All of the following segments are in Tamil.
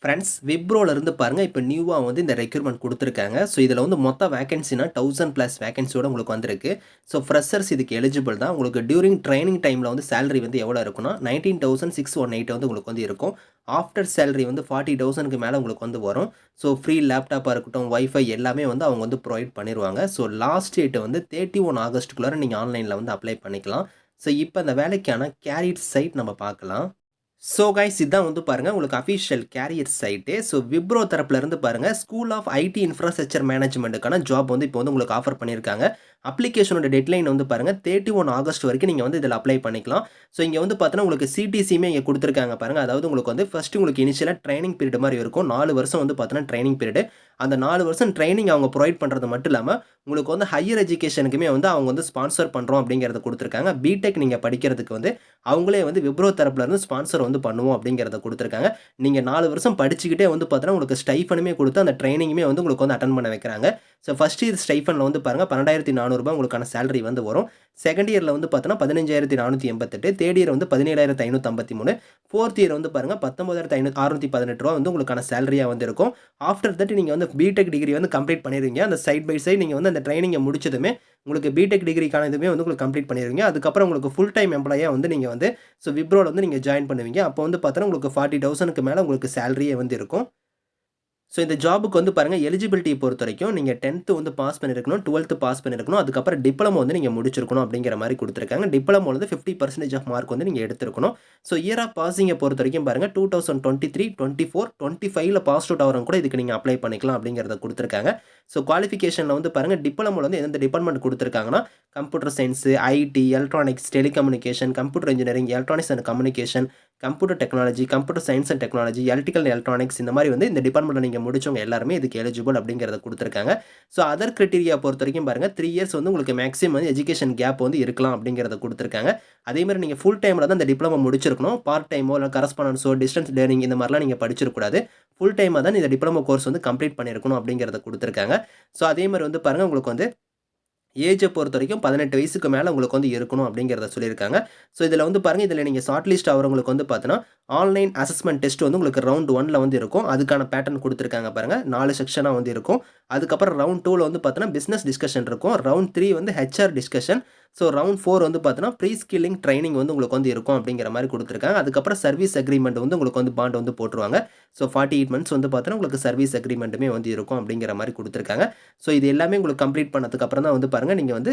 ஃப்ரெண்ட்ஸ் விப்ரோல இருந்து பாருங்க, இப்போ நியூவா வந்து இந்த ரெக்ரூட்மெண்ட் குடுத்துருக்காங்க. ஸோ இதில வந்து மொத்த வேக்கன்சினா 1000 பிளஸ் வேக்கன்சியோட உங்களுக்கு வந்திருக்கு. ஸோ ஃப்ரெஷர்ஸ் இதுக்கு எலிஜிபிள் தான். உங்களுக்கு டியூரிங் ட்ரெய்னிங் டைம்ல வந்து சேலரி வந்து எவ்வளோ இருக்குன்னா, 19,618 வந்து உங்களுக்கு வந்து இருக்கும். ஆஃப்டர் சேலரி வந்து 40,000க்கு மேல உங்களுக்கு வந்து வரும். ஸோ ஃப்ரீ லேப்டாப்பா இருக்கட்டும், வைஃபை எல்லாமே வந்து அவங்க வந்து ப்ரொவைட் பண்ணிருவாங்க. ஸோ லாஸ்ட் டேட் வந்து 31 ஆகஸ்ட்டுக்குள்ளார நீங்க ஆன்லைன்ல வந்து அப்ளை பண்ணிக்கலாம். ஸோ இப்ப அந்த வேலைக்கான கேரியர் சைட் நம்ம பார்க்கலாம். ஸோ கைஸ் இதான் வந்து பாருங்க உங்களுக்கு official career site. So Wipro தரப்புல இருந்து பாருங்க ஸ்கூல் ஆஃப் ஐடி இன்ஃப்ராஸ்ட்ரக்சர் மேனேஜ்மென்ட்டுக்கான ஜாப் வந்து இப்போ வந்து உங்களுக்கு ஆஃபர் பண்ணியிருக்காங்க. அப்ளிகேஷனோட டெட்லைன் வந்து பாருங்க 31 ஆகஸ்ட் வரைக்கும் நீங்க வந்து இதில அப்ளை பண்ணிக்கலாம். ஸோ இங்க வந்து பார்த்தீங்கன்னா உங்களுக்கு சிடிசியுமே இங்க குடுத்துருக்காங்க பாருங்க. அதாவது உங்களுக்கு வந்து ஃபர்ஸ்ட் உங்களுக்கு இனிஷியலா ட்ரெய்னிங் பீரியட் மாரி இருக்கும். 4 வருஷம் வந்து பார்த்தீங்கன்னா ட்ரெய்னிங் பீரியடு. அந்த 4 வருஷம் ட்ரெய்னிங் அவங்க புரொவைட் பண்றது மட்டும் இல்லாம, உங்களுக்கு வந்து ஹையர் எஜுகேஷனுக்குமே வந்து அவங்க வந்து ஸ்பான்சர் பண்றோம் அப்படிங்கிறத குடுத்துருக்காங்க. பிடெக் நீங்க படிக்கிறதுக்கு வந்து அவங்களே வந்து விப்ரோ தரப்புல இருந்து ஸ்பான்சர் வந்து பண்ணுவோம் அப்படிங்கிறத குடுத்துருக்காங்க. நீங்க 4 வருஷம் படிச்சுக்கிட்டே வந்து பார்த்தீங்கன்னா, உங்களுக்கு ஸ்டைஃபனுமே குடுத்து அந்த ட்ரெய்னிங்குமே வந்து உங்களுக்கு வந்து அட்டெண்ட் பண்ண வைக்கிறாங்க. ஸோ ஃபர்ஸ்ட் இயர் ஸ்டைஃபன்ல வந்து பாருங்க ரூ. 12,400 உங்களுக்கான சேலரி வந்து வரும். செகண்ட் இயர்ல வந்து பார்த்தீங்கன்னா 15,488, தேர்ட் இயர் வந்து 17,553, ஃபோர்த் இயர் வந்து பாருங்க ரூ. 19,618 வந்து உங்களுக்கான சேலரியா வந்து இருக்கும். ஆஃப்டர் தட் நீங்க வந்து பிடெக் டிகிரி வந்து கம்ப்ளீட் பண்ணிருவீங்க. அந்த சைட் பை சைட் நீங்க வந்து அந்த ட்ரெய்னிங்க முடிச்சதுமே, உங்களுக்கு பிடெக் டிகிரிக்கான இதுவுமே வந்து உங்களுக்கு கம்ப்ளீட் பண்ணிருவீங்க. அதுக்கப்புறம் உங்களுக்கு ஃபுல் டைம் எம்ப்ளாயியா வந்து நீங்க வந்து விப்ரோல வந்து நீங்க ஜாயின் பண்ணுவீங்க. அப்போ வந்து பார்த்தீங்கன்னா, உங்களுக்கு 40,000க்கு மேல உங்களுக்கு சேலரியே வந்து இருக்கும். ஸோ இந்த ஜாபுக்கு வந்து பாருங்க எலிஜிபிலிட்டிய பொறுத்தவரைக்கும் நீங்க 10த் வந்து பாஸ் பண்ணியிருக்கணும், 12த் பாஸ் பண்ணியிருக்கணும். அதுக்கப்புறம் டிப்ளமோ வந்து நீங்க முடிச்சிருக்கணும் அப்படிங்கிற மாரி குடுத்துருக்காங்க. டிப்ளமோல வந்து 50% ஆஃப் மார்க் வந்து நீங்க எடுத்திருக்கணும். ஸோ இயர் ஆஃப் பாசிங்க பொறுத்தவரைக்கும் பாருங்க 2023, 24, 25ல பாஸ் அவுட் ஆகுறவங்க கூட இதுக்கு நீங்க அப்ளை பண்ணிக்கலாம் அப்படிங்கிறத குடுத்துருக்காங்க. ஸோ குவாலிஃபிகேஷன்ல வந்து பாருங்க டிப்ளமோல வந்து எந்தெந்த டிபார்ட்மெண்ட் குடுத்துருக்காங்கன்னா, computer science, IT, electronics, telecommunication, computer engineering, electronics and communication, computer technology, computer science and technology, electrical electronics இந்த மாரி வந்து இந்த டிபார்ட்மெண்ட்ல நீங்க முடிச்சவங்க எல்லாருமே இதுக்கு எலிஜிபிள் அப்படிங்கிறத குடுத்துருக்காங்க. ஸோ அதர் கிரைட்டீரியா பொறுத்தவரைக்கும் பாருங்க 3 இயர்ஸ் வந்து உங்களுக்கு மேக்ஸிமம் வந்து எஜுகேஷன் கேப் வந்து இருக்கலாம் அப்படிங்கிறத குடுத்துருக்காங்க. அதே மாரி நீங்க ஃபுல் டைம்ல தான் இந்த டிப்ளமோ முடிச்சிருக்கணும். பார்ட் டைமோ இல்ல கரஸ்பாண்டன்ஸோ, டிஸ்டன்ஸ் லேர்னிங் இந்த மாரிலாம் நீங்க படிச்சிருக்க கூடாது. ஃபுல் டைமா தான் இந்த டிப்ளமோ கோர்ஸ் வந்து கம்ப்ளீட் பண்ணியிருக்கணும் அப்படிங்கிறத குடுத்துருக்காங்க. ஸோ அதே மாரி வந்து பாருங்க உங்களுக்கு வந்து ஏஜ பொறுத்தவரைக்கும் 18 வயசுக்கு மேல உங்களுக்கு வந்து இருக்கணும் அப்படிங்கிறத சொல்லியிருக்காங்க. ஸோ இதில வந்து பாருங்க, இதில நீங்க ஷார்ட் லிஸ்ட் ஆவறவங்களுக்கு வந்து பார்த்தீங்கன்னா, ஆன்லைன் அசஸ்மென்ட் டெஸ்ட் வந்து உங்களுக்கு ரவுண்ட் 1ல வந்து இருக்கும். அதுக்கான பேட்டர்ன் குடுத்துருக்காங்க பாருங்க. 4 செக்ஷனா வந்து இருக்கும். அதுக்கப்புறம் ரவுண்ட் 2ல வந்து பார்த்தீங்கன்னா, பிசினஸ் டிஸ்கஷன் இருக்கும். ரவுண்ட் 3 வந்து ஹெச்ஆர் டிஸ்கஷன். ஸோ ரவுண்ட் 4 வந்து பார்த்தீங்கன்னா, ப்ரீ ஸ்கில்லிங் ட்ரெய்னிங் வந்து உங்களுக்கு வந்து இருக்கும் அப்படிங்கிற மாரி குடுத்துருக்காங்க. அதுக்கப்புறம் சர்வீஸ் அக்ரீமெண்ட் வந்து உங்களுக்கு வந்து பாண்ட் வந்து போட்டுருவாங்க. ஸோ 48 மந்த்ஸ் வந்து பார்த்தீங்கன்னா, உங்களுக்கு சர்வீஸ் அக்ரீமென்ட்டுமே வந்து இருக்கும் அப்படிங்கிற மாரி குடுத்துருக்காங்க. ஸோ இது எல்லாமே உங்களுக்கு கம்ப்ளீட் பண்ணதுக்கு அப்புறம் தான் வந்து பாருங்க, நீங்க வந்து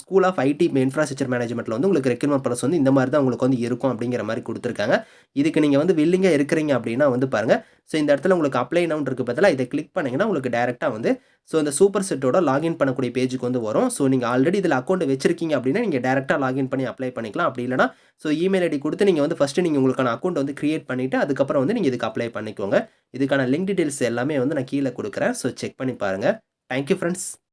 ஸ்கூல் ஆஃப் ஐடி இன்ஃப்ராஸ்ட்ரக்சர் மேனேஜ்மென்ட்ல வந்து உங்களுக்கு ரெக்ரூட்மென்ட் ப்ராசஸ் வந்து இந்த மாரி தான் உங்களுக்கு வந்து இருக்கும் அப்படிங்கிற மாரி குடுத்துருக்காங்க. இதுக்கு நீங்க வந்து வில்லிங்கா இருக்கிறீங்க அப்படின்னா வந்து பாருங்க, இந்த இடத்துல உங்களுக்கு அப்ளை நவுன்னு இருக்கு பதிலா இத கிளிக் பண்ணீங்கன்னா, உங்களுக்கு டைரக்ட்டா வந்து இந்த சூப்பர் செட்டோட லாகின் பண்ணக்கூடிய பேஜ்க்கு வந்து வரும். நீங்க ஆல்ரெடி இதில அக்கவுண்ட் வச்சிருக்கீங்க அப்படின்னா, நீங்க டைரக்ட்டா லாகின் பண்ணி அப்ளை பண்ணிக்கலாம். அப்படி இல்லன்னா, இமெயில் ஐடி குடுத்து நீங்க வந்து ஃபர்ஸ்ட் நீங்க உங்களுக்கான அக்கவுண்ட் வந்து கிரியேட் பண்ணிட்டு, அதுக்கப்புறம் வந்து நீங்க இதுக்கு அப்ளை பண்ணிக்கோங்க. இதுக்கான லிங்க் டீட்டெயில்ஸ் எல்லாமே வந்து நான் கீழ குடுக்குறேன். செக் பண்ணி பாருங்க. Thank you friends.